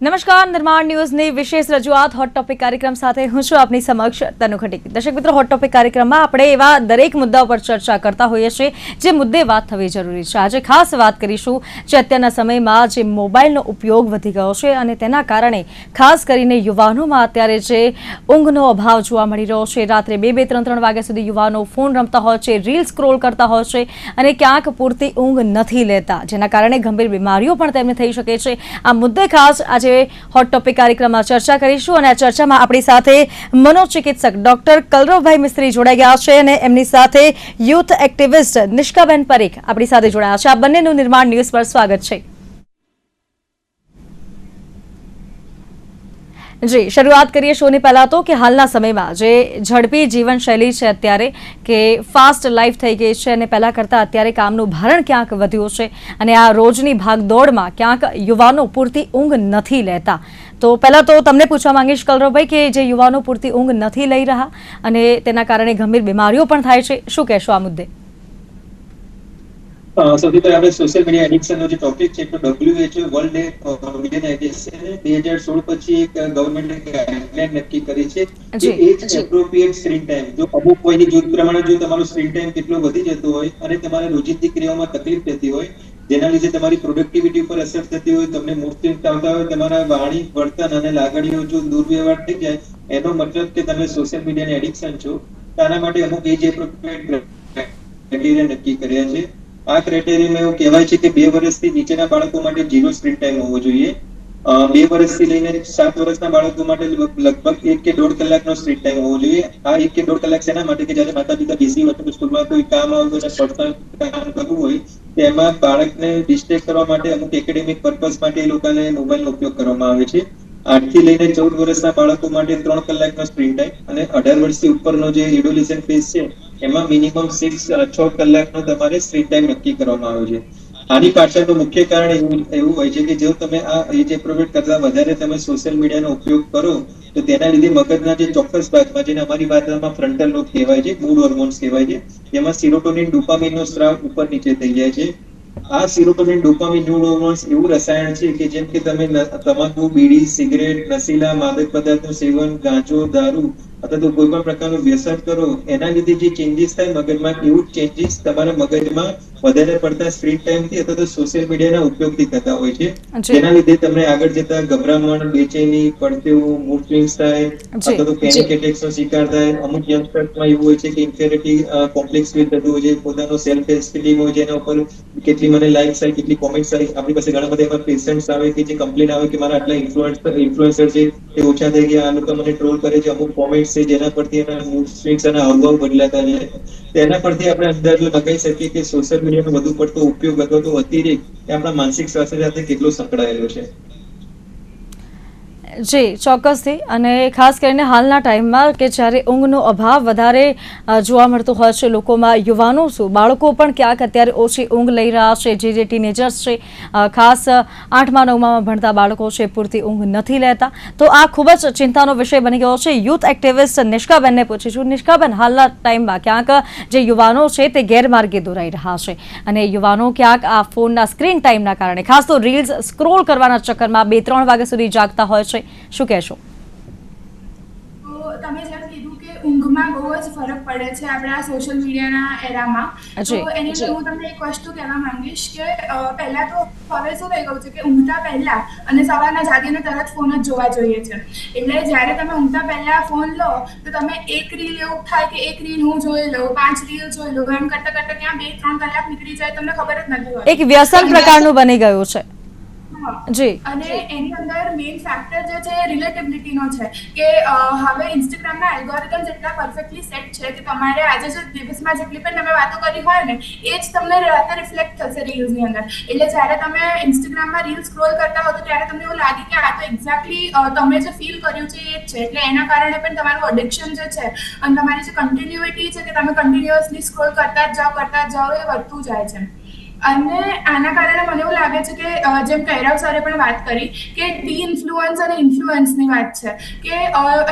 નમસ્કાર, નિર્માણ ન્યૂઝની વિશેષ રજૂઆત હોટ ટોપિક કાર્યક્રમ સાથે હું છું આપની સમક્ષ તનુ ખટીક। દર્શક મિત્રો, હોટ ટોપિક કાર્યક્રમમાં આપણે એવા દરેક મુદ્દાઓ પર ચર્ચા કરતા હોઈએ છીએ જે મુદ્દે વાત થવી જરૂરી છે। આજે ખાસ વાત કરીશું જે અત્યારના સમયમાં જે મોબાઈલનો ઉપયોગ વધી ગયો છે અને તેના કારણે ખાસ કરીને યુવાનોમાં અત્યારે જે ઊંઘનો અભાવ જોવા મળી રહ્યો છે। રાત્રે 2-3 વાગ્યા સુધી યુવાનો ફોન રમતા હોય છે, રીલ સ્ક્રોલ કરતા હોય છે અને ક્યાંક પૂરતી ઊંઘ નથી લેતા, જેના કારણે ગંભીર બીમારીઓ પણ તેમને થઈ શકે છે। આ મુદ્દે ખાસ આજે હોટ ટોપિક કાર્યક્રમમાં ચર્ચા કરીશું અને આ ચર્ચામાં આપણી સાથે મનોચિકિત્સક ડોક્ટર કલરવભાઈ મિસ્ત્રી જોડાઈ ગયા છે અને એમની સાથે યુથ એક્ટિવિસ્ટ નિષ્કાબેન પરીખ આપણી સાથે જોડાયા છે। આ બંનેનું નિર્માણ ન્યૂઝ પર સ્વાગત છે। જી, શરૂઆત કરીએ શોની પહેલા તો કે હાલના સમયમાં જે ઝડપી જીવનશૈલી છે અત્યારે કે ફાસ્ટ લાઈફ થઈ ગઈ છે અને પહેલા કરતાં અત્યારે કામનું ભારણ ક્યાંક વધ્યું છે અને આ રોજની ભાગદોડમાં ક્યાંક યુવાનો પૂરતી ઊંઘ નથી લેતા। તો પહેલા તો તમને પૂછવા માંગીશ કલરવભાઈ કે જે યુવાનો પૂરતી ઊંઘ નથી લઈ રહ્યા અને તેના કારણે ગંભીર બીમારીઓ પણ થાય છે, શું કહેશો આ મુદ્દે? સૌથી પહેલા આપણે સોશિયલ મીડિયા એડિક્શનનો જે ટોપિક છે તો WHO વર્લ્ડ મિલિયન એડિક્શન 2016 પછી એક ગવર્મેન્ટે ગાઈડલાઈન નક્કી કરી છે કે એજ એપ્રોપ્રિએટ સ્ક્રીન ટાઈમ, જો અમુક કોઈની જૂથ પ્રમાણે જો તમારો સ્ક્રીન ટાઈમ કેટલો વધી જતો હોય અને તમારે રોજિંદી ક્રિયાઓમાં તકલીફ થતી હોય, જેના લીધે તમારી પ્રોડક્ટિવિટી પર અસર થતી હોય, તમને મૂડ સ્વિંગ્સ આવતા હોય, તમારા વાણી, વર્તન અને લાગણીઓ જો દુર્વ્યવહાર થઈ જાય, એનો મતલબ કે તમે સોશિયલ મીડિયાની એડિક્શન છો। આના માટે અમુક એજ એપ્રોપ્રિએટ ક્રાઇટેરિયા નક્કી કર્યા છે। આ ક્રાઇટેરિયામાં એવું કહેવાય છે કે 2 વર્ષથી નીચેના બાળકો માટે 0 સ્ક્રીન ટાઈમ હોવો જોઈએ। 2 વર્ષથી લઈને 7 વર્ષના બાળકો માટે લગભગ 1 કે 1.5 કલાકનો સ્ક્રીન ટાઈમ હોવો જોઈએ। આ 1 કે 1.5 કલાક શેના માટે કે જ્યારે માતા પિતા બિઝી હોય તો સ્કૂલમાં કોઈ કામ આવે તો પર્સનલ કામ કરવું હોય તેમાં બાળકને ડિસ્ટ્રેક્ટ કરવા માટે અમુક એકેડેમિક પર્પઝ માટે એ લોકોને મોબાઈલનો ઉપયોગ કરવામાં આવે છે। 8 થી લઈને 14 વર્ષના બાળકો માટે 3 કલાકનો સ્ક્રીન ટાઈમ અને 18 વર્ષથી ઉપરનો જે એડોલેસન્ટ ફેઝ છે એમાં મિનિમમ 6 કલાકનો તમારે સ્ક્રીન ટાઈમ નક્કી કરવામાં આવ્યો છે। આની પાછળનું મુખ્ય કારણ એવું હોય છે કે જો તમે આ એજ એપ્રોપ્રિએટ કરતા વધારે તમે સોશિયલ મીડિયાનો ઉપયોગ કરો તો તેના લીધે મગજના જે ચોક્કસ ભાગમાં, જેને અમારી ભાષામાં ફ્રન્ટલ લોબ કહેવાય છે, મૂડ હોર્મોન્સ કહેવાય છે, જેમાં સેરોટોનિન, ડોપામિનનો સ્ત્રાવ ઉપર નીચે થઈ જાય છે। આ સેરોટોનિન, ડોપામિન, મૂડ હોર્મોન્સ એવું રસાયણ છે કે જેમ કે તમે તમાકુ, બીડી, સિગરેટ, નશીલા માદક પદાર્થનું સેવન, ગાંજો, દારૂ અથવા તો કોઈ પણ પ્રકારનું વ્યસન કરો, એના લીધે જે ચેન્જીસ થાય મગજમાં, એવું ચેન્જીસ તમારા મગજમાં વધારે પડતા સ્ક્રીન ટાઈમથી અથવા તો સોશિયલ મીડિયાના ઉપયોગથી થતા હોય છે, જેના લીધે તમને આગળ જતા ગભરામણ, બેચેની, પડતેવું, મૂડ સ્વિંગ્સ થાય અથવા તો પેનિક એટેક્સનો શિકાર થાય। અમુક યંગસ્ટર્સમાં એવું હોય છે કે ઇન્ફેરિટી કોમ્પ્લેક્સ ફીલ થતું હોય છે, પોતાનો સેલ્ફ એસ્ટીમ હોય જેના ઉપર કેટલી મને લાઇક્સ આવી, કેટલી કોમેન્ટ્સ આવી। આપણી પાસે ઘણા બધા એવા પેશન્ટ્સ આવે કે જે કમ્પ્લેન આવે કે મારા આટલા ઇન્ફ્લુએન્સર છે એ ઓછા થઈ ગયા, આ લોકો મને ટ્રોલ કરે છે, અમુક કોમેન્ટ્સ છે જેના પરથી એના મૂડ સ્વિંગ્સ અને હાવભાવ બદલાતા જાય। તેના પરથી આપણે અંદાજ લગાવી શકીએ કે સોશિયલ મીડિયાનો વધુ પડતો ઉપયોગ અથવા તો અતિરેક એ આપણા માનસિક સ્વાસ્થ્ય સાથે કેટલો સંકળાયેલો છે। જી, ચોક્કસથી, અને ખાસ કરીને હાલના ટાઈમમાં કે જ્યારે ઊંઘનો અભાવ વધારે જોવા મળતો હોય છે લોકોમાં, યુવાનો શું, બાળકો પણ ક્યાંક અત્યારે ઓછી ઊંઘ લઈ રહ્યા છે। જે ટીનેજર્સ છે, ખાસ 8મા 9મામાં ભણતા બાળકો છે, પૂરતી ઊંઘ નથી લેતા। તો આ ખૂબ જ ચિંતાનો વિષય બની ગયો છે। Youth activist નિષ્કાબેનને પૂછીશું। નિષ્કાબેન, હાલના ટાઈમમાં ક્યાંક જે યુવાનો છે તે ગેરમાર્ગે દોરાઈ રહ્યા છે અને યુવાનો ક્યાંક આ ફોનના સ્ક્રીન ટાઈમના કારણે, ખાસ તો રીલ્સ સ્ક્રોલ કરવાના ચક્કરમાં 2-3 વાગ્યા સુધી જાગતા હોય છે, શું કહેશો? તો તમે જેમ કીધું કે ઊંઘમાં બહુ જ ફરક પડે છે આપણા સોશિયલ મીડિયાના એરામાં, તો એની અંદર હું તમને એક વસ્તુ કહેવા માંગીશ કે પહેલા તો હવે શું થઈ ગયું છે કે ઊંઘતા પહેલા અને સવારના જાગીને તરત ફોન જ જોવા જોઈએ છે। એટલે જ્યારે તમે ઊંઘતા પહેલા ફોન લો તો તમે એક રીલ એવું થાય કે એક રીલ હું જોઈ લઉં, 5 રીલ જોઈ લઉં, એમ કરતા કરતા ક્યાં 2-3 કલાક નીકળી જાય તમને ખબર જ નથી હોતી। એક વ્યસન પ્રકારનું બની ગયું છે। જી, અને એની અંદર મેઇન ફેક્ટર જે છે રિલેટેબિલિટીનો છે કે હવે ઇન્સ્ટાગ્રામના એલ્ગોરિધમ્સ એટલા પરફેક્ટલી સેટ છે કે તમારે આજે જે દિવસમાં જેટલી પણ તમે વાતો કરી હોય ને એ જ તમને રાતે રિફ્લેક્ટ થશે રીલ્સની અંદર। એટલે જ્યારે તમે ઇન્સ્ટાગ્રામમાં રીલ સ્ક્રોલ કરતા હો તો ત્યારે તમને એવું લાગે કે આ તો એક્ઝેક્ટલી તમે જે ફીલ કર્યું છે એ જ છે। એટલે એના કારણે પણ તમારું એડિક્શન જે છે અને તમારી જે કન્ટિન્યુટી છે કે તમે કન્ટિન્યુઅસલી સ્ક્રોલ કરતા જ જાઓ એ વધતું જાય છે। અને આના કારણે મને એવું લાગે છે કે જેમ કૈરવ સરે પણ વાત કરી કે ડી ઇન્ફ્લુઅન્સ અને ઇન્ફ્લુઅન્સની વાત છે કે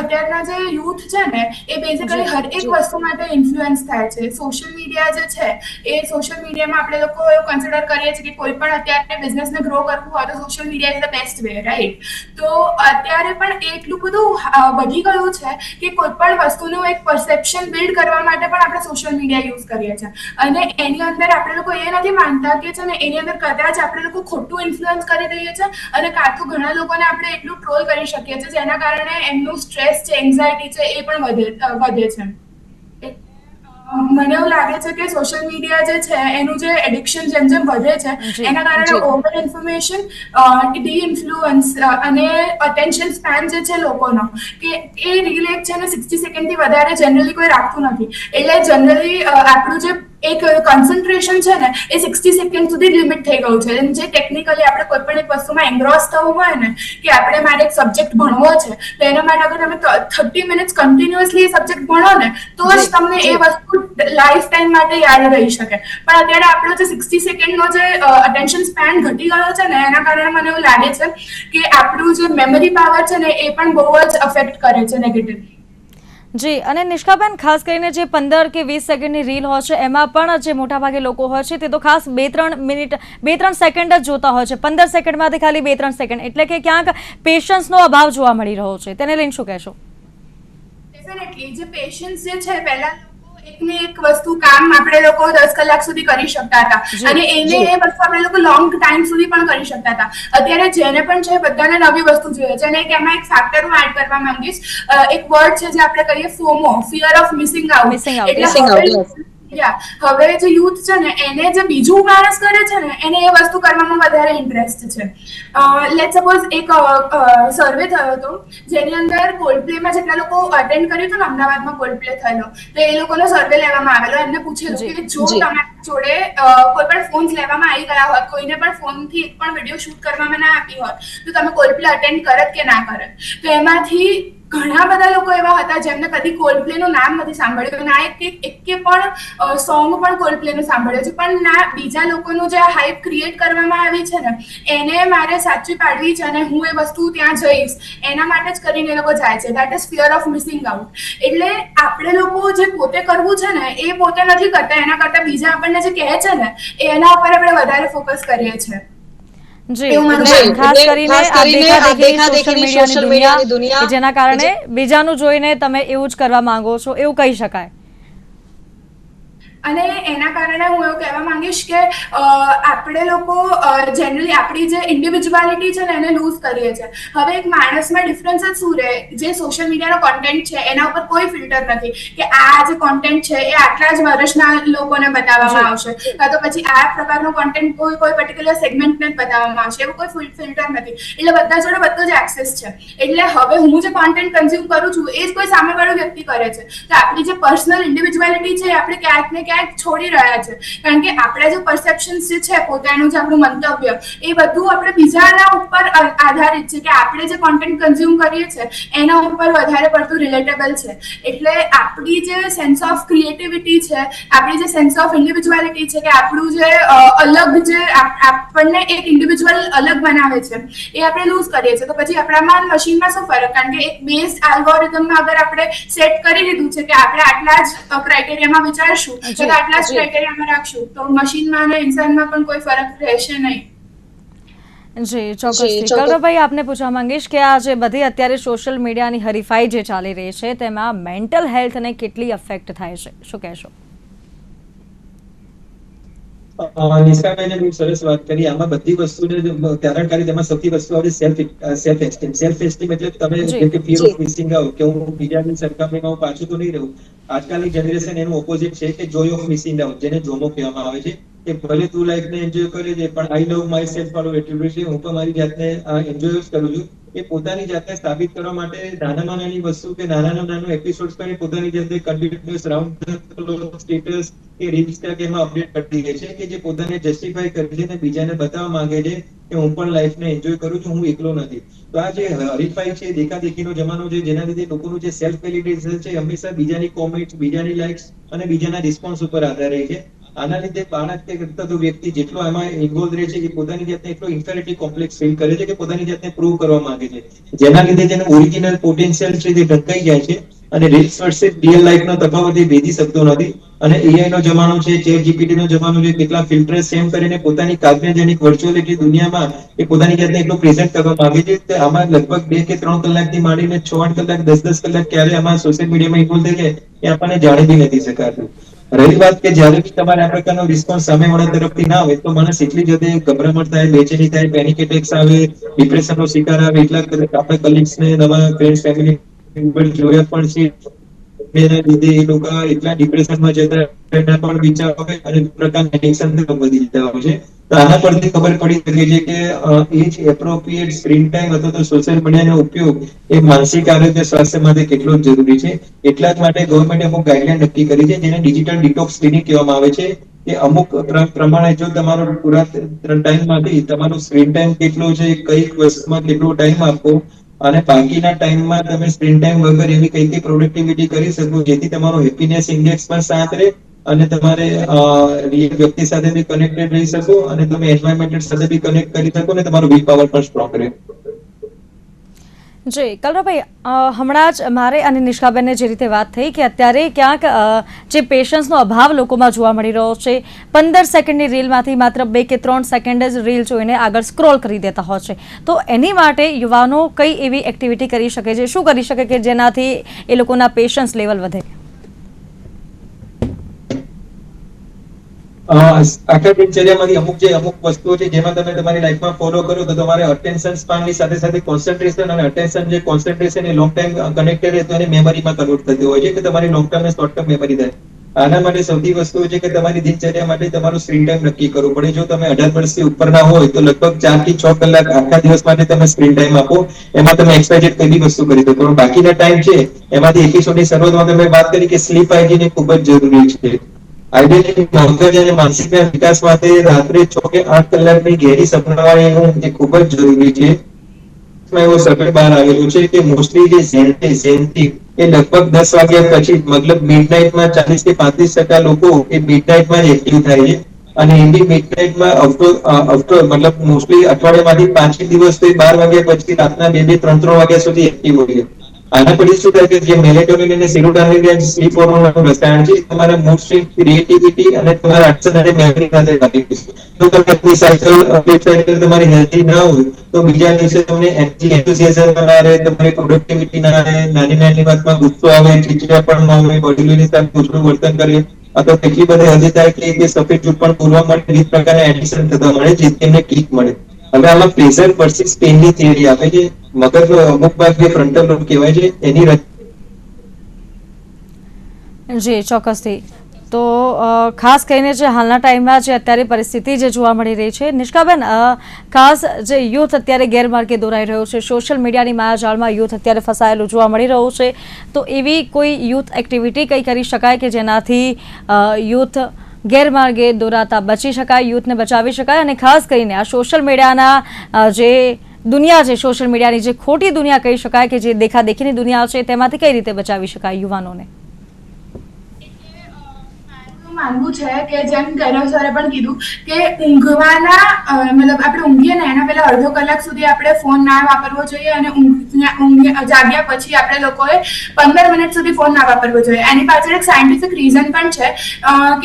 અત્યારના જે યુથ છે ને એ બેઝિકલી હર એક વસ્તુ માટે ઇન્ફ્લુઅન્સ થાય છે. સોશિયલ મીડિયા જે છે એ સોશિયલ મીડિયામાં આપણે લોકો એવું કન્સિડર કરીએ છીએ કે કોઈ પણ અત્યારે બિઝનેસને ગ્રો કરવું હોય તો social media is the best way, right? તો અત્યારે પણ એટલું બધું વધી ગયું છે કે કોઈ પણ વસ્તુનું એક પરસેપ્શન બિલ્ડ કરવા માટે પણ આપણે સોશિયલ મીડિયા યુઝ કરીએ છીએ અને એની અંદર આપણે લોકો એ નથી માનતા કે છે ને એની અંદર કદાચ આપણે લોકો ખોટું ઇન્ફ્લુઅન્સ કરી દઈએ છીએ અને કાં તો ઘણા લોકોને આપણે એટલું ટ્રોલ કરી શકીએ છીએ જેના કારણે એમનું સ્ટ્રેસ છે, એન્ઝાયટી છે એ પણ વધે છે. મને એવું લાગે છે કે સોશિયલ મીડિયા જે છે એનું જે એડિક્શન જેમ જેમ વધે છે એના કારણે ઓવર ઇન્ફોર્મેશન, ડી ઇન્ફ્લુઅન્સ અને અટેન્શન સ્પેન જે છે લોકોનો કે એ રીલ એક છે ને 60 સેકન્ડથી વધારે જનરલી કોઈ રાખતું નથી. એટલે જનરલી આપણું જે એક કોન્સન્ટ્રેશન છે ને એ 60 સેકન્ડ સુધી લિમિટ થઈ ગયું છે. જે ટેકનિકલી આપણે કોઈ પણ એક વસ્તુમાં એન્ગ્રોસ થવું હોય ને કે આપણે મારે એક સબ્જેક્ટ ભણવો છે તો એના માટે અગર તમે 30 મિનિટ્સ કન્ટિન્યુઅસલી એ સબ્જેક્ટ ભણો ને તો જ તમને એ વસ્તુ લાઈફ ટાઈમ માટે યાદ રહી શકે. પણ અત્યારે આપણો જે 60 સેકન્ડનો જે અટેન્શન સ્પેન ઘટી ગયો છે ને એના કારણે મને એવું લાગે છે કે આપણું જે મેમરી પાવર છે ને એ પણ બહુ જ અફેક્ટ કરે છે નેગેટિવલી. જી, અને નિષ્કાબેન, ખાસ કરીને જે 15 કે 20 સેકન્ડની રીલ હોય છે એમાં પણ જે મોટાભાગે લોકો હોય છે તે તો ખાસ 2-3 સેકન્ડ જ જોતા હોય છે. 15 સેકન્ડમાંથી ખાલી 2-3 સેકન્ડ, એટલે કે ક્યાંક પેશન્સનો અભાવ જોવા મળી રહ્યો છે. તેને લઈને શું કહેશો? ડેફિનેટલી જે પેશન્સ જે છે પહેલા એકને એક વસ્તુ કામ આપણે લોકો 10 કલાક સુધી કરી શકતા હતા અને એને એ વસ્તુ આપણે લોકો લોંગ ટાઈમ સુધી પણ કરી શકતા હતા. અત્યારે જેને પણ છે બધાને નવી વસ્તુ જોઈએ છે અને એમાં એક ફેક્ટર હું એડ કરવા માંગીશ. એક વર્ડ છે જે આપણે કહીએ FOMO, fear of missing out. એટલે હવે જે યુથ છે ને એને જે બીજું માણસ કરે છે ને એને એ વસ્તુ કરવામાં વધારે ઇન્ટરેસ્ટ છે. લેટ સપોઝ એક સર્વે થયો હતો જેની અંદર કોલ્ડપ્લેમાં જેટલા લોકો અટેન્ડ કર્યું હતું ને અમદાવાદમાં કોલ્ડપ્લે થયેલો તો એ લોકોનો સર્વે લેવામાં આવેલો. એમને પૂછેલું કે જો તમારી જોડે કોઈ પણ ફોન્સ લેવામાં આવી ગયા હોત, કોઈને પણ ફોનથી એક પણ વિડીયો શૂટ કરવામાં ના આપી હોત તો તમે કોલ્ડપ્લે અટેન્ડ કરત કે ના કરત? તો એમાંથી ઘણા બધા લોકો એવા હતા જેમને કદી કોલ્ડપ્લેનું નામ નથી સાંભળ્યું, ના એક પણ સોંગ પણ કોલ્ડપ્લેનું સાંભળ્યું છે, પણ ના બીજા લોકોનું જે હાઇપ ક્રિએટ કરવામાં આવી છે ને એને મારે સાચી પાડવી છે અને હું એ વસ્તુ ત્યાં જઈશ એના માટે જ કરીને એ લોકો જાય છે. That is fear of missing out. એટલે આપણે લોકો જે પોતે કરવું છે ને એ પોતે નથી કરતા, એના કરતા બીજા આપણને જે કહે છે ને એના ઉપર આપણે વધારે ફોકસ કરીએ છીએ. જી, ખાસ કરીને આ દેખાદેખીની સોશિયલ મીડિયાની દુનિયા જેના કારણે બીજાનું જોઈને તમે એવું જ કરવા માંગો છો એવું કહી શકાય. અને એના કારણે હું એવું કહેવા માંગીશ કે આપણે લોકો જનરલી આપણી જે ઇન્ડિવિજ્યુઆલિટી છે ને એને લૂઝ કરીએ છીએ. હવે એક માણસમાં ડિફરન્સ જ શું રહે? જે સોશિયલ મીડિયાનો કોન્ટેન્ટ છે એના ઉપર કોઈ ફિલ્ટર નથી કે આ જે કોન્ટેન્ટ છે એ આટલા જ વર્ષના લોકોને બતાવવામાં આવશે કાં તો પછી આ પ્રકારનો કોન્ટેન્ટ કોઈ પર્ટિક્યુલર સેગમેન્ટને જ બતાવવામાં આવશે, એવું કોઈ ફિલ્ટર નથી. એટલે બધા જોડે બધો જ એક્સેસ છે. એટલે હવે હું જે કોન્ટેન્ટ કન્ઝ્યુમ કરું છું એ જ કોઈ સામેવાળો વ્યક્તિ કરે છે તો આપણી જે પર્સનલ ઇન્ડિવિજ્યુઆલિટી છે આપણે ક્યાંક ને ક્યાંક છોડી રહ્યા છે. કારણ કે આપણા જે પરસેપ્શન્સ જે છે પોતાનું જે આપણું મંતવ્ય એ બધું આપણે બીજાના ઉપર આધારિત છે કે આપણે જે કોન્ટેન્ટ કન્ઝ્યુમ કરીએ છીએ એના ઉપર વધારે પડતું રિલેટેબલ છે. એટલે આપણી જે સેન્સ ઓફ ક્રિએટિવિટી છે, આપણી જે સેન્સ ઓફ ઇન્ડિવિજ્યુઆલિટી છે કે આપણું જે અલગ જે આપણને એક ઇન્ડિવિજ્યુઅલ અલગ બનાવે છે એ આપણે લૂઝ કરીએ છીએ. તો પછી આપણામાં મશીનમાં શું ફરક? કારણ કે એક બેઝ આલ્ગોરિધમમાં અગર આપણે સેટ કરી દીધું છે કે આપણે આટલા જ ક્રાઇટેરિયામાં વિચારશું તો આટલા જ ક્રાઇટેરિયામાં રાખશું તો મશીનમાં અને ઇન્સાનમાં પણ કોઈ ફરક રહેશે નહીં. જી, ચોક્કસથી. કલ્પભાઈ, આપને પૂછવા માંગીશ કે આ જે બધી અત્યારે સોશિયલ મીડિયાની હરીફાઈ જે ચાલી રહી છે તેમાં મેન્ટલ હેલ્થને કેટલી અફેક્ટ થાય છે, શું કહેશો? નિષ્કાબેને બહુ સરસ વાત કરી. આમાં બધી વસ્તુને તારણ કાઢી તેમાં સૌથી વસ્તુ આવે સેલ્ફ એસ્ટીમ. સેલ્ફ એસ્ટીમ એટલે તમે જેમ કે ફિયર ઓફ મિસિંગ આઉટ કે હું બીજાની સરખામણીમાં હું પાછું તો નહીં રહું. આજકાલની જનરેશન એનું ઓપોઝિટ છે કે જોય ઓફ મિસિંગ આઉટ, જેને જોમો કહેવામાં આવે છે. કે ભલે તું લાઈફને એન્જોય કરે છે પણ આઈ લવ માય સેલ્ફ વાળું એટ્રીબ્યુટ છે. હું તો મારી જાતને એન્જોય જ કરું છું. એ પોતાની જાતને સાબિત કરવા માટે નાનામાં નાની વસ્તુ કે નાનું એપિસોડ કરી પોતાની જાતને કન્ટિન્યુઅસ રાઉન્ડ સ્ટેટસ કે રીલ્સ કે એમાં અપડેટ કરતી રહે છે કે જે પોતાને જસ્ટિફાઈ કરે છે અને બીજાને બતાવવા માંગે છે કે હું પણ લાઈફને એન્જોય કરું છું, હું એકલો નથી. તો આ જે હરીફાઈ છે, દેખાદેખીનો જમાનો છે, જેના લીધે લોકોનું જે સેલ્ફ વેલિડેશન છે હંમેશા બીજાની કોમેન્ટ, બીજાની લાઇક્સ અને બીજાના રિસ્પોન્સ ઉપર આધાર રહે છે. આના લીધે બાળક કે કરતા તો વ્યક્તિ જેટલો એમાં ઇન્વોલ્વ રહે છે કે પોતાની જાતને એટલો ઇન્ફેરિટી કોમ્પ્લેક્સ ફીલ કરે છે કે પોતાની જાતને પ્રૂવ કરવા માંગે છે, જેના લીધે જેનું ઓરિજિનલ પોટેન્શિયલ છે તે ઢંકાઈ જાય છે અને રીલ્સ વર્સેસ રિયલ લાઈફનો તફાવત એ ભેદી શકતો નથી. અને એઆઈ નો જમાનો છે, ચેટ જીપીટી નો જમાનો છે, કેટલા ફિલ્ટર્સ સેમ કરીને પોતાની કાલ્પનિક વર્ચ્યુઅલિટી દુનિયામાં એ પોતાની જાતને એટલું પ્રેઝન્ટ કરવા માંગે છે કે આમાં લગભગ 2 કે 3 કલાકથી માંડીને 6-8 કલાક 10-10 કલાક ક્યારે આમાં સોશિયલ મીડિયામાં ઇન્વોલ્વ થઈ જાય એ આપણને જાણી બી નથી શકાતું. રહી વાત કે જ્યારે બી તમારે આ પ્રકારનો રિસ્પોન્સ સામેવાળા તરફથી ના આવે તો માણસ એટલી જલ્દી ગભરામણ થાય, બેચેની થાય, પેનિક એટેક્સ આવે, ડિપ્રેશનનો શિકાર આવે. એટલા આપણે કલીગ્સને, નવા ફ્રેન્ડ્સ, ફેમિલી મેમ્બર જોયા પણ છે. એના લીધે એ લોકો એટલા ડિપ્રેશનમાં જતા એના પણ વિચાર આવે અને પ્રકારના એડિક્શન વધી જતા હોય છે. તો આના પરથી ખબર પડી શકે છે કે એજ એપ્રોપ્રિએટ સ્ક્રીન ટાઈમ અથવા તો સોશિયલ મીડિયાનો ઉપયોગ એ માનસિક આરોગ્ય સ્વાસ્થ્ય માટે કેટલો જ જરૂરી છે. એટલા જ માટે ગવર્મેન્ટે અમુક ગાઈડલાઈન નક્કી કરી છે જેને ડિજિટલ ડિટોક્સ ક્લિનિક કહેવામાં આવે છે. કે અમુક પ્રમાણે જો તમારો પૂરા ટાઈમમાંથી તમારો સ્ક્રીન ટાઈમ કેટલો છે, કઈ વસ્તુમાં કેટલો ટાઈમ આપવો અને બાકીના ટાઈમમાં તમે સ્ક્રીન ટાઈમ વગર એવી કઈ કઈ પ્રોડક્ટિવિટી કરી શકો જેથી તમારો હેપીનેસ ઇન્ડેક્સ પણ સાથ રહે અને તમારે રિયલ વ્યક્તિ સાથે બી કનેક્ટેડ રહી શકો અને તમે એન્વાયરમેન્ટ સાથે બી કનેક્ટ કરી શકો અને તમારો વિલ પાવર પણ સ્ટ્રોંગ રહે. જી કલરવભાઈ, હમણાં જ મારે અને નિષ્કાબેનને જે રીતે વાત થઈ કે અત્યારે ક્યાંક જે પેશન્સનો અભાવ લોકોમાં જોવા મળી રહ્યો છે, 15 સેકન્ડની રીલમાંથી માત્ર 2 કે 3 સેકન્ડ જ રીલ જોઈને આગળ સ્ક્રોલ કરી દેતા હોય છે. તો એની માટે યુવાનો કઈ એવી એક્ટિવિટી કરી શકે છે, શું કરી શકે કે જેનાથી એ લોકોના પેશન્સ લેવલ વધે? આખા દિનચર્યામાંથી અમુક વસ્તુઓ છે જેમાં તમે તમારી લાઈફમાં ફોલો કરો તો તમારે અટેન્શન સ્પાનની સાથે સાથે કોન્સન્ટ્રેશન અને અટેન્શન જે કોન્સન્ટ્રેશન એ લોંગ ટાઈમ કનેક્ટેડ રહે તો એને મેમરીમાં કન્વર્ટ થતી હોય છે કે તમારી લોંગ ટર્મ ને શોર્ટ ટર્મ મેમરી થાય. આના માટે સૌથી વસ્તુ છે કે તમારી દિનચર્યા માટે તમારું સ્ક્રીન ટાઈમ નક્કી કરવું પડે. જો તમે 18 વર્ષથી ઉપરના હોય તો લગભગ 4 થી 6 કલાક આખા દિવસ માટે તમે સ્ક્રીન ટાઈમ આપો. એમાં તમે એક્સપાયટેડ કઈ બી વસ્તુ કરી દો, પણ બાકીના ટાઈમ છે એમાંથી એપિસોડની શરૂઆતમાં તમે વાત કરી કે સ્લીપ હાઇજીન એ ખૂબ જ જરૂરી છે. આઈડિયલી મગજ અને માનસિક વિકાસ માટે રાત્રે 6 કે 8 કલાકની ઘેરી સપનાવાળી ઊંઘ એ ખૂબ જ જરૂરી છે. એવો સર્વે બહાર આવેલો છે કે મોસ્ટલી જે ઝેનથી એ લગભગ 10 વાગ્યા પછી મતલબ મિડનાઇટમાં 40 કે 35% લોકો એ મિડનાઇટમાં જ એક્ટિવ થાય છે અને ઇન્ડી મિડનાઇટમાં મતલબ મોસ્ટલી અઠવાડિયામાંથી 5 દિવસ તો 12 વાગ્યા પછી રાતના 2-3 વાગ્યા સુધી એક્ટિવ હોય છે. આના પછી શું થાય કે જે મેલેટોનિન અને સેરોટોનિન જે સ્લીપ હોર્મોનનું રસાયણ છે તમારા મૂડ સ્વિંગ, ક્રિએટિવિટી અને તમારા એક્શન અને મેમરી સાથે લાગેલું છે. જો તમે આપણી સાયકલ તમારી હેલ્ધી ના હોય તો બીજા દિવસે તમને એન્થુસિયાઝમ ના રહે, તમારી પ્રોડક્ટિવિટી ના રહે, નાની વાતમાં ગુસ્સો આવે, ચીડિયાપણ આવે, વડીલોની સાથે ગુસ્સાનું વર્તન કરે અથવા કેટલી બધી હદે થાય કે સફેદ જૂઠ પણ બોલવા મળે, વિવિધ પ્રકારના એડિક્શન થતા મળે જેથી એમને કિક મળે. હવે આમાં પ્લેઝર વર્સિસ પેઇનની થિયરી આપે છે. મગજનો અમુક ભાગ જે ફ્રન્ટલ લોબ કહેવાય છે એની જી ચોક્કસથી. તો ખાસ કરીને જે હાલના ટાઈમમાં જે અત્યારે પરિસ્થિતિ જે જોવા મળી રહી છે, નિષ્કાબેન, ખાસ જે યુથ અત્યારે ગેરમાર્ગે દોરાઈ રહ્યો છે, સોશિયલ મીડિયાની માયાજાળમાં યુથ અત્યારે ફસાયેલું જોવા મળી રહ્યું છે, તો એવી કોઈ યુથ એક્ટિવિટી કઈ કરી શકાય કે જેનાથી યુથ ગેરમાર્ગે દોરાતા બચી શકાય, યુથને બચાવી શકાય અને ખાસ કરીને આ સોશિયલ મીડિયાના જે દુનિયા છે, સોશિયલ મીડિયાની જે ખોટી દુનિયા કહી શકાય કે જે દેખાદેખીની દુનિયા છે તેમાંથી કઈ રીતે બચાવી શકાય યુવાનોને? માનવું છે કે જેમ ગૌરવ સરે પણ કીધું કે ઊંઘવાના મતલબ આપણે ઊંઘીએ ને એના પહેલા અડધો કલાક સુધી આપણે ફોન ના વાપરવો જોઈએ અને જાગ્યા પછી આપણે લોકોએ 15 મિનિટ સુધી ફોન ના વાપરવો જોઈએ. એની પાછળ એક સાયન્ટિફિક રીઝન પણ છે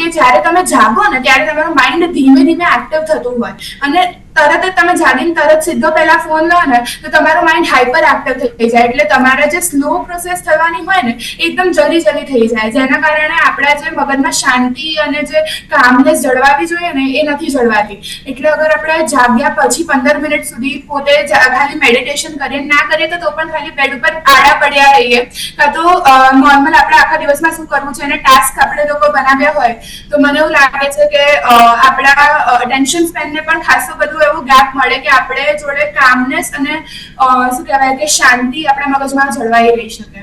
કે જ્યારે તમે જાગો ને ત્યારે તમારું માઇન્ડ ધીમે ધીમે એક્ટિવ થતું હોય અને તરત જ તમે જાગીને તરત સીધો પહેલા ફોન લો ને તો તમારું માઇન્ડ હાઈપર એક્ટિવ થઈ જાય, એટલે તમારે જે સ્લો પ્રોસેસ થવાની હોય ને એકદમ જલ્દી થઈ જાય, જેના કારણે આપણા જે મગજમાં શાંતિ અને જે કામનેસ જળવાવી જોઈએ ને એ નથી જળવાતી. એટલે અગર આપણે જાગ્યા પછી 15 મિનિટ સુધી પોતે ખાલી મેડિટેશન કરીએ ના કરીએ તો પણ ખાલી બેડ ઉપર આડા પડ્યા રહીએ કાં તો નોર્મલ આપણે આખા દિવસમાં શું કરવું છે અને ટાસ્ક આપણે લોકો બનાવ્યા હોય તો મને એવું લાગે છે કે આપણા અટેન્શન સ્પેનને પણ ખાસું બધું એવું ગેપ મળે કે આપણે જોડે કામનેસ અને શું કહેવાય કે શાંતિ આપણા મગજમાં જળવાઈ રહી શકે.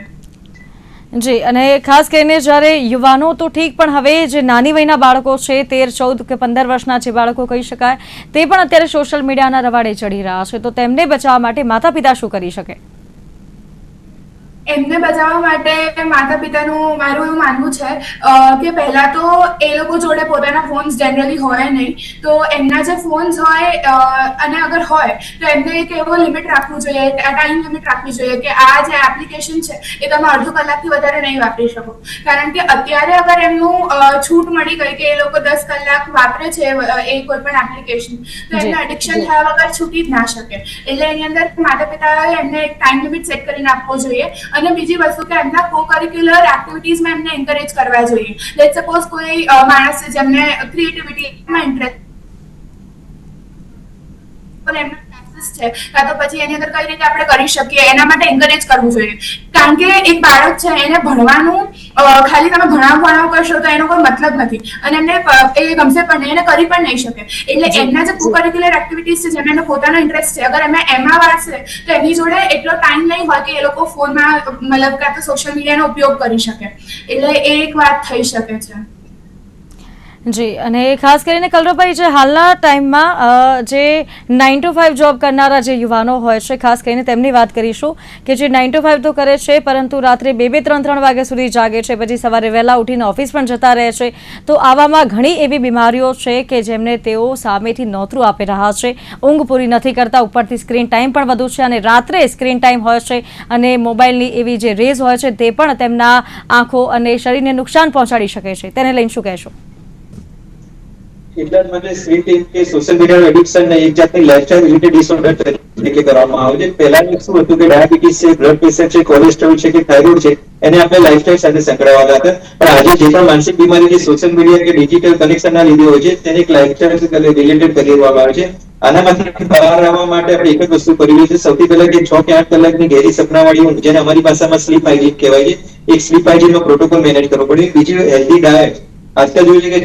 જી, અને ખાસ કરીને જ્યારે યુવાનો તો ઠીક પણ હવે જે નાની વયના બાળકો છે, 13, 14 કે 15 વર્ષના જે બાળકો કહી શકાય તે પણ અત્યારે સોશિયલ મીડિયાના રવાડે ચડી રહ્યા છે, તો તેમને બચાવવા માટે માતા પિતા શું કરી શકે? એમને બચાવવા માટે માતા પિતાનું મારું એવું માનવું છે કે પહેલા તો એ લોકો જોડે પોતાના ફોન્સ જનરલી હોય નહીં, તો એમના જે ફોન્સ હોય અને અગર હોય તો એમને એક એવો લિમિટ રાખવું જોઈએ, ટાઈમ લિમિટ રાખવી જોઈએ કે આ જે એપ્લિકેશન છે એ તમે અડધો કલાકથી વધારે નહીં વાપરી શકો. કારણ કે અત્યારે અગર એમનું છૂટ મળી ગઈ કે એ લોકો 10 કલાક વાપરે છે એ કોઈ પણ એપ્લિકેશન, તો એમને એડિક્શન થયા વગર છૂટી જ ના શકે. એટલે એની અંદર માતા પિતાએ એમને એક ટાઈમ લિમિટ સેટ કરીને આપવો જોઈએ. અને બીજી વસ્તુ કે એમના કો કરિક્યુલર એક્ટિવિટીઝમાં એમને એન્કરેજ કરવા જોઈએ. લેટ્સ સપોઝ કોઈ માણસ જેમને ક્રિએટિવિટીમાં ઇન્ટરેસ્ટ એમના ક્લાસીસ છે, કાં તો પછી એની અંદર કઈ રીતે આપણે કરી શકીએ એના માટે એન્કરેજ કરવું જોઈએ. કારણ કે એક બાળક છે એને ભણવાનું ખાલી તમે ભણાવ કરશો તો એનો કોઈ મતલબ નથી, અને એમને એ ગમશે પણ નહીં, એને કરી પણ નહીં શકે. એટલે એમના જે કો કરિક્યુલર એક્ટિવિટીઝ છે જેમાં એનો પોતાનો ઇન્ટરેસ્ટ છે, અગર એમાં વાળશે તો એમની જોડે એટલો ટાઈમ નહીં હોય કે એ લોકો ફોનમાં મતલબ કાં તો સોશિયલ મીડિયાનો ઉપયોગ કરી શકે. એટલે એ એક વાત થઈ શકે છે. જી, અને ખાસ કરીને કલરવભાઈ, જે હાલના ટાઈમમાં જે 9 to 5 જોબ કરનારા જે યુવાનો હોય છે, ખાસ કરીને તેમની વાત કરીશું કે જે 9 to 5 તો કરે છે પરંતુ રાત્રે 2-3 વાગ્યા સુધી જાગે છે, પછી સવારે વહેલા ઉઠીને ઓફિસ પણ જતા રહે છે. તો આવામાં ઘણી એવી બીમારીઓ છે કે જેમને તેઓ સામેથી નોતરું આપી રહ્યા છે. ઊંઘ પૂરી નથી કરતા, ઉપરથી સ્ક્રીન ટાઈમ પણ વધુ છે, અને રાત્રે સ્ક્રીન ટાઈમ હોય છે અને મોબાઈલની એવી જે રેઝ હોય છે તે પણ તેમના આંખો અને શરીરને નુકસાન પહોંચાડી શકે છે. તેને લઈને શું કહેશો? એટલા જ માટે સ્ક્રીન ટાઈમ કે સોશિયલ મીડિયા એડિક્શન ને એક જાતની લાઇફસ્ટાઇલ રિલેટેડ ડિસઓર્ડર તરીકે કરવામાં આવે છે. પહેલા શું હતું કે ડાયાબિટીસ છે, બ્લડ પ્રેશર છે, કોલેસ્ટ્રોલ છે કે થાઇરોઇડ છે, એને આપણે લાઇફસ્ટાઇલ સાથે સંકળાયેલા હતા. પણ આજે જે પણ માનસિક બીમારી જે સોશિયલ મીડિયા કે ડિજિટલ કનેક્શનના લીધે હોય છે તેને એક લાઇફસ્ટાઇલ રિલેટેડ કરી દેવામાં આવે છે. આનામાંથી બહાર આવવા માટે આપણે એક જ વસ્તુ કરવી છે. સૌથી પહેલા કે 6 કે 8 કલાકની ગહેરી સપનાવાળી ઊંઘ, જેને અમારી ભાષામાં સ્લીપ હાઇજીન કહેવાય છે, એક સ્લીપ હાઇજીનનો પ્રોટોકોલ મેનેજ કરવો પડે. બીજું હેલ્ધી ડાયટ. આજકાલ જોયું છે કે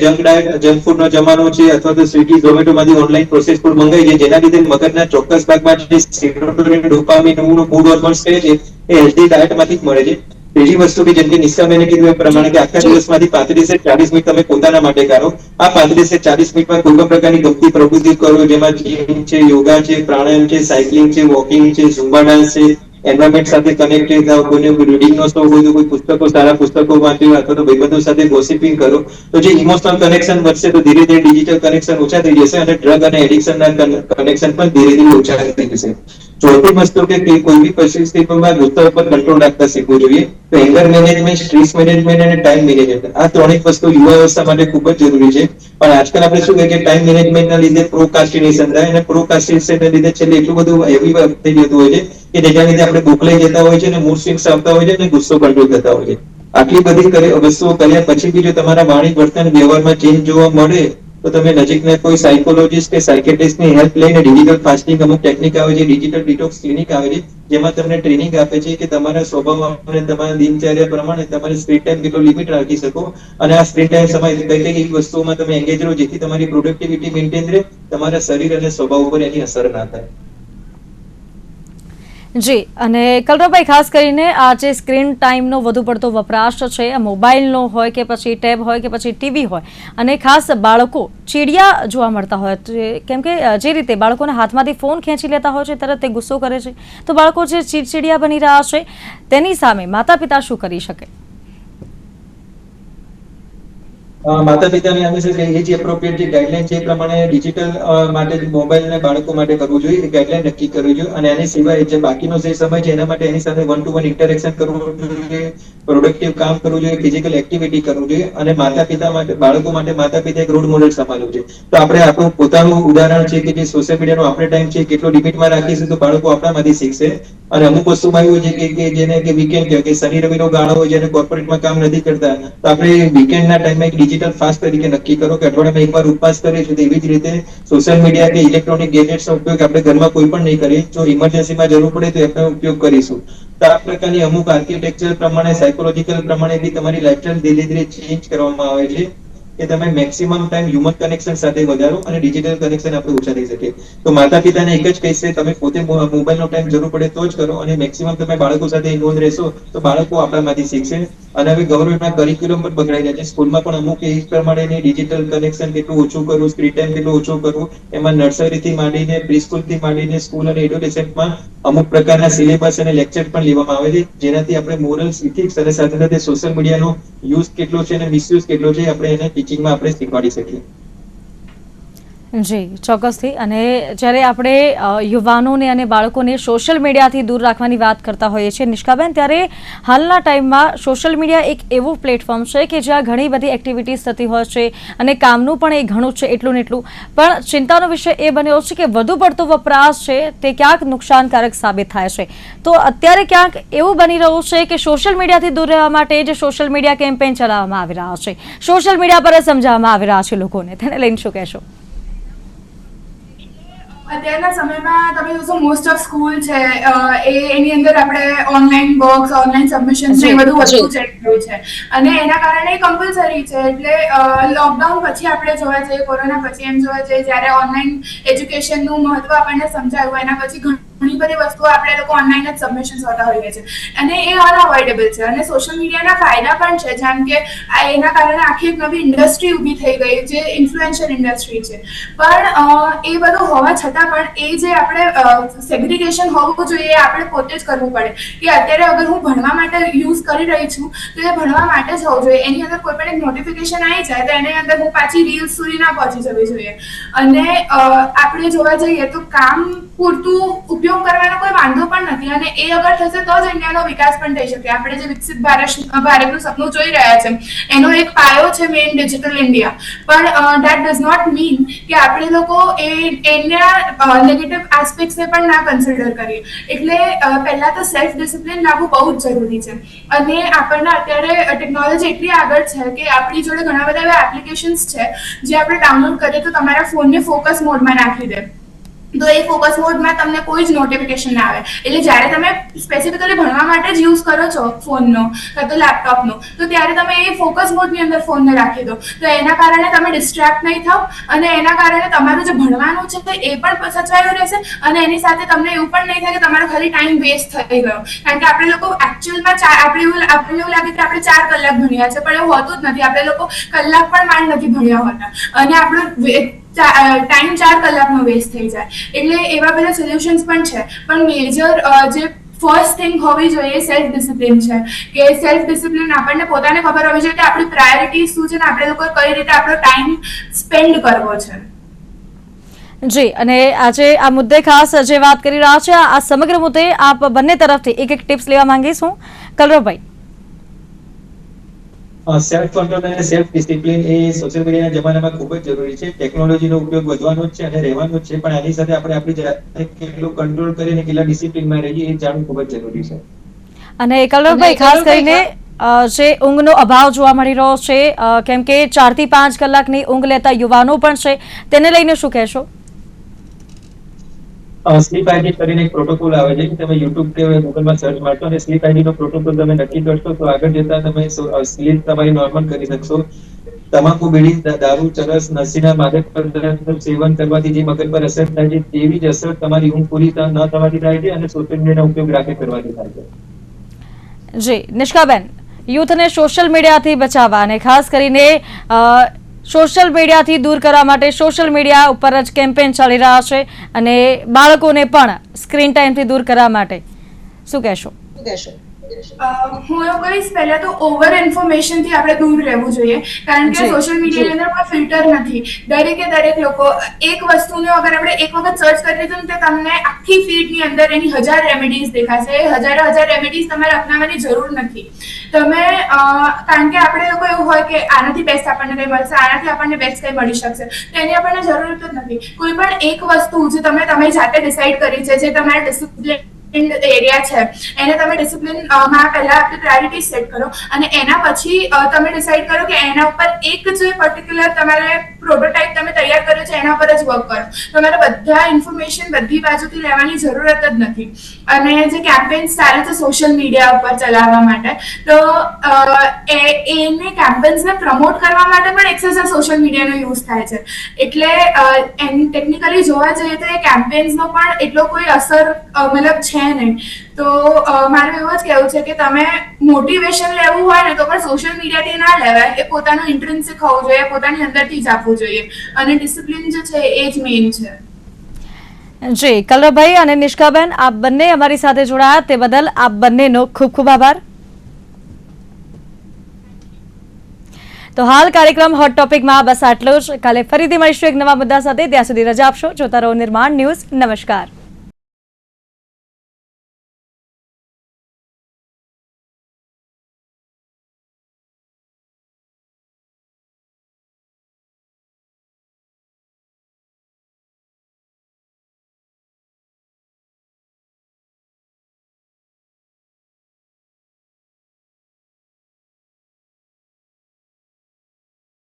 જંક ફૂડ નો જમાનો છે, અથવા તો સ્વિગી ઝોમેટો માંથી ઓનલાઈન પ્રોસેસ ફૂડ મંગાવી છે, જેના લીધે મગજના ચોક્કસ ભાગમાં જે સેરોટોનિન, ડોપામિન, મૂડ હોર્મોન્સ કહે છે એ હેલ્ધી ડાયટ માંથી જ મળે છે. ત્રીજી વસ્તુ કે જેમ કે નિષ્કામેને કીધું એ પ્રમાણે કે આખા દિવસમાંથી 35 થી 40 મિનિટ તમે પોતાના માટે કાઢો. આ 35 થી 40 મિનિટમાં કોઈ પણ પ્રકારની ગમતી પ્રવૃત્તિ કરો, જેમાં જીમ છે, યોગા છે, પ્રાણાયામ છે, સાયકલિંગ છે, વોકિંગ છે, ઝુમ્બા ડાન્સ છે, એન્વાયરમેન્ટ સાથે કનેક્ટેડ થાવ, કોઈને રીડિંગનો શોખ હોય તો કોઈ પુસ્તકો, સારા પુસ્તકો વાંચો, અથવા તો ભાઈબંધો સાથે ગોસિપિંગ કરો. તો જે ઇમોશનલ કનેક્શન વધશે તો ધીરે ધીરે ડિજિટલ કનેક્શન ઓછા થઈ જશે અને ડ્રગ અને એડિક્શનના કનેક્શન પણ ધીરે ધીરે ઓછા થઈ જશે. ચોથી વસ્તુ કે કોઈ બી પરિસ્થિતિમાં ગુસ્સા ઉપર કંટ્રોલ રાખતા શીખવું જોઈએ. તો એંગર મેનેજમેન્ટ, સ્ટ્રેસ મેનેજમેન્ટ અને ટાઈમ મેનેજમેન્ટ, આ ત્રણેય વસ્તુ યુવા અવસ્થા માટે ખૂબ જ જરૂરી છે. પણ આજકાલ આપણે શું કહે કે ટાઈમ મેનેજમેન્ટના લીધે પ્રોકાસ્ટિનેશન થાય, અને પ્રોકાસ્ટિનેશનના લીધે છેલ્લે એટલું બધું હેવી થઈ જતું હોય છે કે જેના લીધે આપણે ગોખલાઈ જતા હોય છે, અને મૂડ સ્વિંગ્સ આવતા હોય છે, અને ગુસ્સો કંટ્રોલ થતા હોય છે. આટલી બધી વસ્તુઓ કર્યા પછી બી જો તમારા વાણી, વર્તન, વ્યવહારમાં ચેન્જ જોવા મળે તો તમે નજીકના કોઈ સાયકોલોજીસ્ટ કે સાયકેટ્રિસ્ટની હેલ્પ લઈને ડિજિટલ ફાસ્ટિંગ અમુક ટેકનિક આવે છે, ડિજિટલ ડિટોક્સ ક્લિનિક આવે છે, જેમાં તમને ટ્રેનિંગ આપે છે કે તમારા સ્વભાવ અને તમારા દિનચર્યા પ્રમાણે તમારે સ્ક્રીન ટાઈમ કેટલો લિમિટ રાખી શકો, અને આ સ્ક્રીન ટાઈમ સમય કઈ કઈ વસ્તુઓમાં તમે એંગેજ રહો જેથી તમારી પ્રોડક્ટિવિટી મેન્ટેન રહે, તમારા શરીર અને સ્વભાવ ઉપર એની અસર ના થાય. જી, અને કલરવભાઈ, ખાસ કરીને આ જે સ્ક્રીન ટાઈમનો વધુ પડતો વપરાશ છે, મોબાઈલનો હોય કે પછી ટેબ હોય કે પછી ટીવી હોય, અને ખાસ બાળકો ચીડિયા જોવા મળતા હોય, કેમ કે જે રીતે બાળકોના હાથમાંથી ફોન ખેંચી લેતા હોય છે તરત તે ગુસ્સો કરે છે, તો બાળકો જે ચીડિયા બની રહ્યા છે તેની સામે માતા પિતા શું કરી શકે? માતા પિતાની હંમેશા એજ એપ્રોપ્રિએટ જે ગાઈડલાઈન છે એ પ્રમાણે ડિજિટલ માટે મોબાઈલ ને બાળકો માટે કરવું જોઈએ, એ ગાઈડલાઈન નક્કી કરવી જોઈએ. અને આની સિવાય જે બાકીનો જે સમય છે એના માટે એની સાથે 1-to-1 ઇન્ટરેક્શન કરવું જોઈએ, પ્રોડક્ટિવ કામ કરવું જોઈએ, ફિઝિકલ એક્ટિવિટી કરવું જોઈએ. અને માતા પિતા માટે, બાળકો માટે માતા પિતા એક રોલ મોડેલ સમાનવું છે. તો આપણે આપણું પોતાનું ઉદાહરણ છે કે જે સોશિયલ મીડિયાનો આપણે ટાઈમ છે કેટલો લિમિટમાં રાખીશું તો બાળકો આપણામાંથી શીખશે. અને અમુક વસ્તુમાં એવું છે કે જેને કે વીકેન્ડ કે શનિ રવિનો ગાળો હોય, જેને કોર્પોરેટમાં કામ નથી કરતા, તો આપણે વીકેન્ડના ટાઈમમાં એક ડિજિટલ ફાસ્ટ તરીકે નક્કી કરો કે અઠવાડિયામાં એકવાર ઉપવાસ કરીશું. એવી જ રીતે સોશિયલ મીડિયા કે ઇલેક્ટ્રોનિક ગેજેટ્સનો ઉપયોગ આપણે ઘરમાં કોઈ પણ નહીં કરીએ. જો ઇમરજન્સીમાં જરૂર પડે તો એનો ઉપયોગ કરીશું. તો આ પ્રકારની અમુક આર્કિટેક્ચર પ્રમાણે, સાયકોલોજીકલ પ્રમાણે બી તમારી લાઈફસ્ટાઈલ ધીરે ધીરે ચેન્જ કરવામાં આવે છે. કે તમે મેક્સિમમ ટાઈમ હ્યુમન કનેક્શન સાથે વધારો અને ડિજિટલ કનેક્શન આપણે ઓછા થઈ શકે. તો માતા પિતાને એક જ કહીશ, તમે પોતે મોબાઈલનો ટાઈમ જરૂર પડે તો જ કરો, અને મેક્સિમમ તમે બાળકો સાથે ઇન્વોલ્વ રહેશો તો બાળકો આપણામાંથી શીખશે. અને હવે ગવર્મેન્ટના કરિક્યુલમ પણ બગડાઈ રહ્યા છે. સ્કૂલમાં પણ અમુક એજ પ્રમાણે ડિજિટલ કનેક્શન કેટલું ઓછું કરવું, સ્ક્રીન ટાઈમ કેટલું ઓછું કરવું, એમાં નર્સરીથી માંડીને પ્રીસ્કૂલથી માંડીને સ્કૂલ અને એડોલેસન્ટમાં અમુક પ્રકારના સિલેબસ અને લેક્ચર પણ લેવામાં આવે છે, જેનાથી આપણે મોરલ્સ, ઇથિક્સ અને સાથે સાથે સોશિયલ મીડિયાનો યુઝ કેટલો છે અને મિસયુઝ કેટલો છે આપણે એને ટીચિંગમાં આપણે શીખવાડી શકીએ. જી, ચોક્કસથી. અને જ્યારે આપણે યુવાનોને અને બાળકોને સોશિયલ મીડિયાથી દૂર રાખવાની વાત કરતા હોઈએ છીએ નિષ્કાબેન, ત્યારે હાલના ટાઈમમાં સોશિયલ મીડિયા એક એવું પ્લેટફોર્મ છે કે જ્યાં ઘણી બધી એક્ટિવિટીઝ થતી હોય છે અને કામનું પણ એ ઘણું છે, એટલું ને એટલું. પણ ચિંતાનો વિષય એ બન્યો છે કે વધુ પડતો વપરાશ છે તે ક્યાંક નુકસાનકારક સાબિત થાય છે. તો અત્યારે ક્યાંક એવું બની રહ્યું છે કે સોશિયલ મીડિયાથી દૂર રહેવા માટે જે સોશિયલ મીડિયા કેમ્પેઇન ચલાવવામાં આવી રહ્યા છે, સોશિયલ મીડિયા પર જ સમજાવવામાં આવી રહ્યા છે લોકોને, તેને લઈને શું કહેશો? અત્યારના સમયમાં તમે જોશો મોસ્ટ ઓફ સ્કૂલ છે એની અંદર આપણે ઓનલાઈન વર્ક્સ, ઓનલાઈન સબમિશન્સ એ બધું વસ્તુ ચેક કર્યું છે, અને એના કારણે કમ્પલસરી છે. એટલે લોકડાઉન પછી આપણે જોવા જઈએ, કોરોના પછી એમ જોવા જઈએ, જ્યારે ઓનલાઈન એજ્યુકેશનનું મહત્વ આપણને સમજાયું, એના પછી ઘણી બધી વસ્તુઓ આપણે લોકો ઓનલાઈન જ સબમિશન્સ હોતા હોઈએ છીએ, અને એ અનઅવોઇડેબલ છે. અને સોશિયલ મીડિયાના ફાયદા પણ છે, જેમ કે એના કારણે આખી એક નવી ઇન્ડસ્ટ્રી ઊભી થઈ ગઈ, જે ઇન્ફ્લુએન્શિયલ ઇન્ડસ્ટ્રી છે. પણ એ બધું હોવા છતાં પણ એ જે આપણે સેગ્રીગેશન હોવું જોઈએ એ આપણે પોતે જ કરવું પડે, કે અત્યારે અગર હું ભણવા માટે યુઝ કરી રહી છું તો એ ભણવા માટે જ હોવું જોઈએ. એની અંદર કોઈ પણ એક નોટિફિકેશન આવી જાય તો એની અંદર હું પાછી રીલ્સ સુધી ના પહોંચી જવી જોઈએ. અને આપણે જોવા જઈએ તો કામ પૂરતું ઉપયોગ કરવાનો કોઈ વાંધો પણ નથી, અને એ અગર થશે તો જ ઇન્ડિયાનો વિકાસ પણ થઈ શકે. આપણે જે વિકસિત ભારતનું સપનું જોઈ રહ્યા છે એનો એક પાયો છે મેઇન ડિજિટલ ઇન્ડિયા, પણ દેટ ડઝ નોટ મીન કે આપણે લોકો એના નેગેટિવ એસ્પેક્ટ્સને પણ ના કન્સિડર કરીએ. એટલે પહેલા તો સેલ્ફ ડિસિપ્લિન લાવવું બહુ જ જરૂરી છે. અને આપણને અત્યારે ટેકનોલોજી એટલી આગળ છે કે આપણી જોડે ઘણા બધા એવા એપ્લિકેશન્સ છે જે આપણે ડાઉનલોડ કરીએ તો તમારા ફોનને ફોકસ મોડમાં નાખી દે, તો એ ફોકસ મોડમાં તમને કોઈ જ નોટિફિકેશન ના આવે. એટલે જ્યારે તમે સ્પેસિફિકલી ભણવા માટે જ યુઝ કરો છો ફોનનો કાં તો લેપટોપનો, તો ત્યારે તમે એ ફોકસ મોડની અંદર ફોનને રાખી દો, તો એના કારણે તમે ડિસ્ટ્રેક્ટ નહીં થાવ, અને એના કારણે તમારું જે ભણવાનું છે એ પણ સચવાયું રહેશે, અને એની સાથે તમને એવું પણ નહીં થાય કે તમારો ખાલી ટાઈમ વેસ્ટ થઈ ગયો. કારણ કે આપણે લોકો એકચ્યુઅલમાં આપણને એવું લાગે કે આપણે 4 કલાક ભણ્યા છે, પણ એવું હોતું જ નથી. આપણે લોકો કલાક પણ માંડ નથી ભણ્યા હોતા, અને આપણો ટાઈમ 4 કલાકનો વેસ્ટ થઈ જાય. એટલે એવા બધા સોલ્યુશન્સ પણ છે, પણ મેજર જે ફર્સ્ટ થિંગ હોવી જોઈએ સેલ્ફ ડિસિપ્લિન છે, કે સેલ્ફ ડિસિપ્લિન આપણને પોતાને ખબર હોવી જોઈએ કે આપણી પ્રાયોરિટી શું છે ને આપણે લોકો કઈ રીતે આપણો ટાઈમ સ્પેન્ડ કરવો છે. જી, અને આજે આ મુદ્દે ખાસ જે વાત કરી રહ્યા છે, આ સમગ્ર મુદ્દે આપ બંને તરફથી એક ટિપ્સ લેવા માંગીશ હું. કલરવભાઈ, સેલ્ફ કંટ્રોલ અને સેલ્ફ ડિસિપ્લિન એ સોશિયલ મીડિયાના જમાનામાં ખૂબ જ જરૂરી છે. ટેકનોલોજીનો ઉપયોગ વધવાનો જ છે અને રહેવાનો જ છે, પણ આની સાથે આપણે આપણી જાતને કેટલું કંટ્રોલ કરીને કેટલા ડિસિપ્લિનમાં રહીએ એ જાણવું ખૂબ જ જરૂરી છે. અને કલરવભાઈ, ખાસ કરીને જે ઊંઘનો અભાવ જોવા મળી રહ્યો છે, કેમ કે 4 થી 5 કલાકની ઊંઘ લેતા યુવાનો પણ છે, તેને લઈને શું કહેશો? સ્લીપ આઈડી કરીને એક પ્રોટોકોલ આવે છે, તમે યુટ્યુબ કે ગૂગલમાં સર્ચ મારશો અને સ્લીપ આઈડી નો પ્રોટોકોલ તમે નક્કી કરશો તો આગળ જતા તમે સ્લીપ તમારી નોર્મલ કરી શકશો. તમાકુ, બીડી, દારૂ, ચરસ, નશીલા માદક પદાર્થનું સેવન કરવાથી જે મગજ પર અસર થાય છે તેવી જ અસર તમારી ઊંઘ પૂરી ન થવાથી થાય છે, અને સોશિયલ મીડિયાનો ઉપયોગ રાતે કરવાથી થાય છે. જી, નિષ્કાબેન, યુથને સોશિયલ મીડિયાથી બચાવવા અને ખાસ કરીને સોશિયલ મીડિયાથી દૂર કરવા માટે સોશિયલ મીડિયા ઉપર જ કેમ્પેઇન ચાલી રહ્યા છે, અને બાળકોને પણ સ્ક્રીન ટાઈમથી દૂર કરવા માટે શું કહેશો? હું એવું કહીશ, પહેલા તો ઓવર ઇન્ફોર્મેશનથી આપણે દૂર રહેવું જોઈએ, કારણ કે સોશિયલ મીડિયાની અંદર કોઈ ફિલ્ટર નથી. દરેક લોકો એક વસ્તુને અગર આપણે એક વખત સર્ચ કરી દીધું ને તો તમને આખી ફીડની અંદર એની 1000 રેમેડીઝ દેખાશે. એ હજારે રેમેડીઝ તમારે અપનાવવાની જરૂર નથી. તમે કારણ કે આપણે લોકો એવું હોય કે આનાથી બેસ્ટ આપણને કંઈ મળશે, આનાથી આપણને બેસ્ટ કંઈ મળી શકશે, તો એની આપણને જરૂર જ નથી. કોઈ પણ એક વસ્તુ જે તમે તમારી જાતે ડિસાઈડ કરી છે, જે તમારા ડિસિપ્લિન એરિયા છે, એને તમે ડિસિપ્લિનમાં પહેલા આપણી પ્રાયોરિટી સેટ કરો, અને એના પછી તમે ડિસાઈડ કરો કે એના ઉપર એક જે પર્ટિક્યુલર તમારે પ્રોટોટાઇપ તમે તૈયાર કર્યો છે એના પર જ વર્ક કરો. તમારે બધા ઇન્ફોર્મેશન બધી બાજુથી લેવાની જરૂરત જ નથી. અને જે કેમ્પેન્સ ચાલે છે સોશિયલ મીડિયા ઉપર ચલાવવા માટે, તો એને કેમ્પેન્સને પ્રમોટ કરવા માટે પણ એક્સેસિવ સોશિયલ મીડિયાનો યુઝ થાય છે. એટલે ટેકનિકલી જોવા જઈએ તો એ કેમ્પેન્સનો પણ એટલો કોઈ અસર મતલબ છે નહીં. તો મારું એવું જ કહેવું છે કે તમે મોટિવેશન લેવું હોય ને તો પણ સોશિયલ મીડિયાથી ના લેવાય. એ પોતાનું ઇન્ટ્રિન્સિક હોવું જોઈએ, પોતાની અંદરથી જ આપવું જોઈએ. અને ડિસિપ્લિન જે છે એ જ મેઇન છે. જી કલરભાઈ અને નિષ્કાબેન, આપ બંને અમારી સાથે જોડાયા તે બદલ આપ બંનેનો ખૂબ ખૂબ આભાર. તો હાલ કાર્યક્રમ હોટ ટોપિકમાં બસ આટલું જ. કાલે ફરીથી મળીશું એક નવા મુદ્દા સાથે. ત્યાં સુધી રજા આપશો. જોતા રહો નિર્માણ ન્યૂઝ. નમસ્કાર.